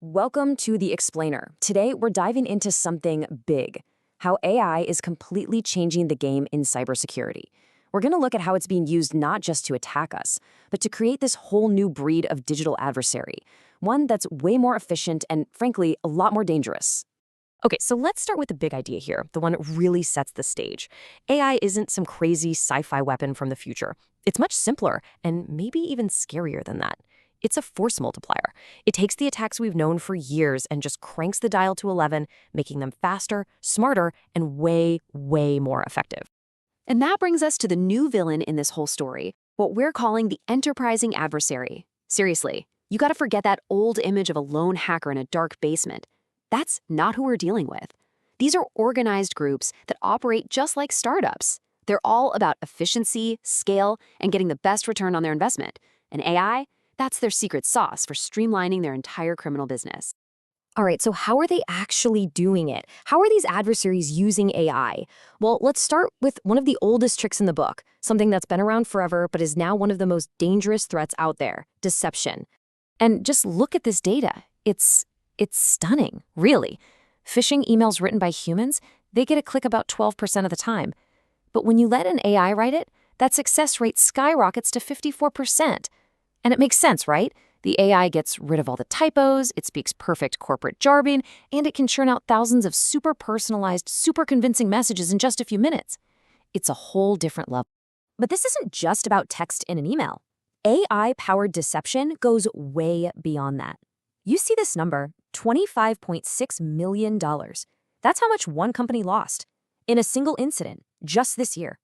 Welcome to The Explainer. Today, we're diving into something big, how AI is completely changing the game in cybersecurity. We're going to look at how it's being used not just to attack us, but to create this whole new breed of digital adversary, one that's way more efficient and, frankly, a lot more dangerous. Okay, so let's start with the big idea here, the one that really sets the stage. AI isn't some crazy sci-fi weapon from the future. It's much simpler and maybe even scarier than that. It's a force multiplier. It takes the attacks we've known for years and just cranks the dial to 11, making them faster, smarter, and way, way more effective. And that brings us to the new villain in this whole story, what we're calling the enterprising adversary. Seriously, you gotta forget that old image of a lone hacker in a dark basement. That's not who we're dealing with. These are organized groups that operate just like startups. They're all about efficiency, scale, and getting the best return on their investment. And AI? That's their secret sauce for streamlining their entire criminal business. All right, so how are they actually doing it? How are these adversaries using AI? Well, let's start with one of the oldest tricks in the book, something that's been around forever but is now one of the most dangerous threats out there, deception. And just look at this data. It's stunning, really. Phishing emails written by humans, they get a click about 12% of the time. But when you let an AI write it, that success rate skyrockets to 54%. And it makes sense, right? The AI gets rid of all the typos, it speaks perfect corporate jargon, and it can churn out thousands of super personalized, super convincing messages in just a few minutes. It's a whole different level. But this isn't just about text in an email. AI-powered deception goes way beyond that. You see this number, $25.6 million. That's how much one company lost in a single incident just this year.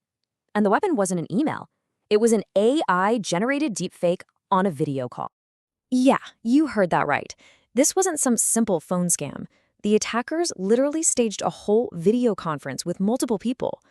And the weapon wasn't an email. It was an AI-generated deepfake on a video call. Yeah, you heard that right. This wasn't some simple phone scam. The attackers literally staged a whole video conference with multiple people.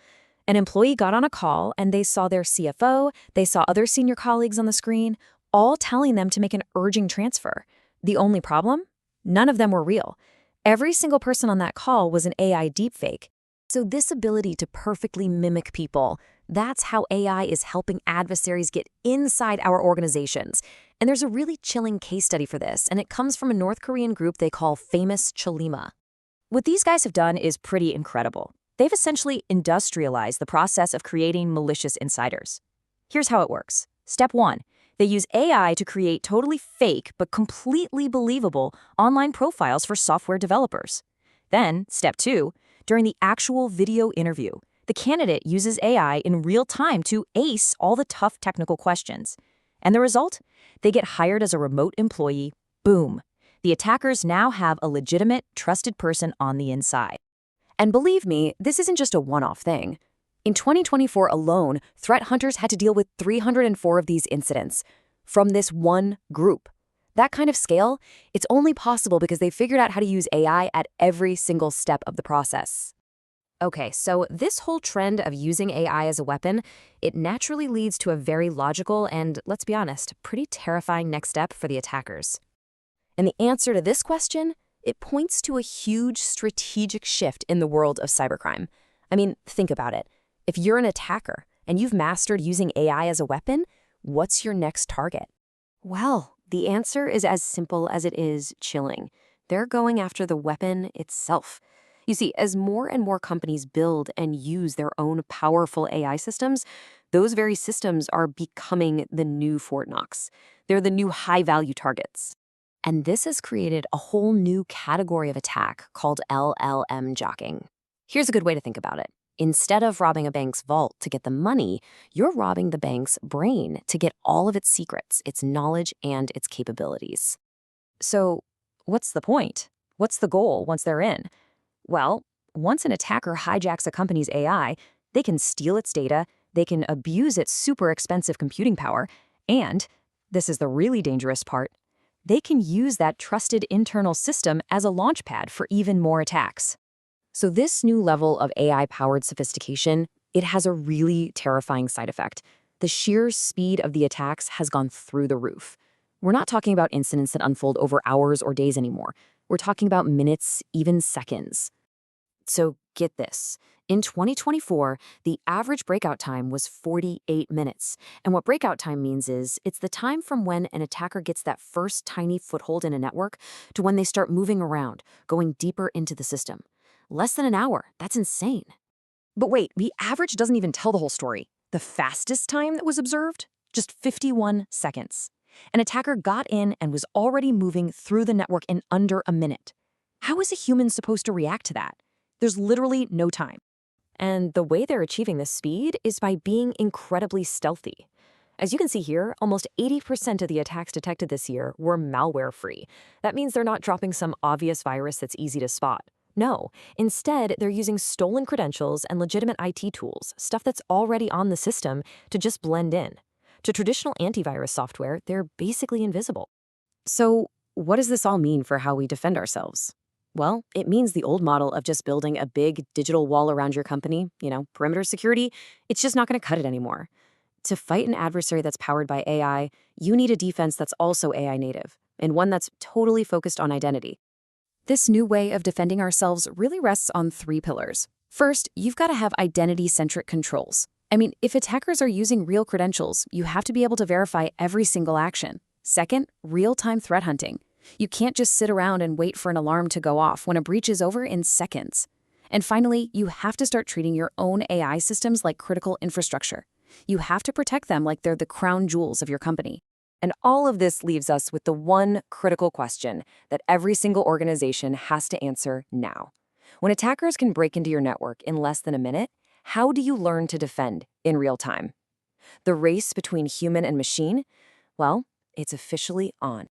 An employee got on a call and they saw their CFO, they saw other senior colleagues on the screen, all telling them to make an urgent transfer. The only problem? None of them were real. Every single person on that call was an AI deepfake. So this ability to perfectly mimic people, that's how AI is helping adversaries get inside our organizations. And there's a really chilling case study for this, and it comes from a North Korean group they call Famous Cholima. What these guys have done is pretty incredible. They've essentially industrialized the process of creating malicious insiders. Here's how it works. Step 1. They use AI to create totally fake but completely believable online profiles for software developers. Then, step 2, during the actual video interview, the candidate uses AI in real time to ace all the tough technical questions. And the result? They get hired as a remote employee. Boom. The attackers now have a legitimate, trusted person on the inside. And believe me, this isn't just a one-off thing. In 2024 alone, threat hunters had to deal with 304 of these incidents from this one group. That kind of scale, it's only possible because they figured out how to use AI at every single step of the process. Okay, so this whole trend of using AI as a weapon, it naturally leads to a very logical and, let's be honest, pretty terrifying next step for the attackers. And the answer to this question, it points to a huge strategic shift in the world of cybercrime. I mean, think about it. If you're an attacker and you've mastered using AI as a weapon, what's your next target? Well, the answer is as simple as it is chilling. They're going after the weapon itself. You see, as more and more companies build and use their own powerful AI systems, those very systems are becoming the new Fort Knox. They're the new high-value targets. And this has created a whole new category of attack called LLMJacking. Here's a good way to think about it. Instead of robbing a bank's vault to get the money, you're robbing the bank's brain to get all of its secrets, its knowledge, and its capabilities. So, what's the point? What's the goal once they're in? Well, once an attacker hijacks a company's AI, they can steal its data, they can abuse its super expensive computing power, and, this is the really dangerous part, they can use that trusted internal system as a launchpad for even more attacks. So this new level of AI-powered sophistication, it has a really terrifying side effect. The sheer speed of the attacks has gone through the roof. We're not talking about incidents that unfold over hours or days anymore. We're talking about minutes, even seconds. So get this. In 2024, the average breakout time was 48 minutes. And what breakout time means is it's the time from when an attacker gets that first tiny foothold in a network to when they start moving around, going deeper into the system. Less than an hour. That's insane. But wait, the average doesn't even tell the whole story. The fastest time that was observed? Just 51 seconds. An attacker got in and was already moving through the network in under a minute. How is a human supposed to react to that? There's literally no time. And the way they're achieving this speed is by being incredibly stealthy. As you can see here, almost 80% of the attacks detected this year were malware-free. That means they're not dropping some obvious virus that's easy to spot. No, instead, they're using stolen credentials and legitimate IT tools, stuff that's already on the system, to just blend in. To traditional antivirus software, they're basically invisible. So, what does this all mean for how we defend ourselves? Well, it means the old model of just building a big digital wall around your company, perimeter security, it's just not going to cut it anymore. To fight an adversary that's powered by AI, you need a defense that's also AI native, and one that's totally focused on identity. This new way of defending ourselves really rests on 3 pillars. First, you've got to have identity-centric controls. I mean, if attackers are using real credentials, you have to be able to verify every single action. Second, real-time threat hunting. You can't just sit around and wait for an alarm to go off when a breach is over in seconds. And finally, you have to start treating your own AI systems like critical infrastructure. You have to protect them like they're the crown jewels of your company. And all of this leaves us with the one critical question that every single organization has to answer now. When attackers can break into your network in less than a minute, how do you learn to defend in real time? The race between human and machine? Well, it's officially on.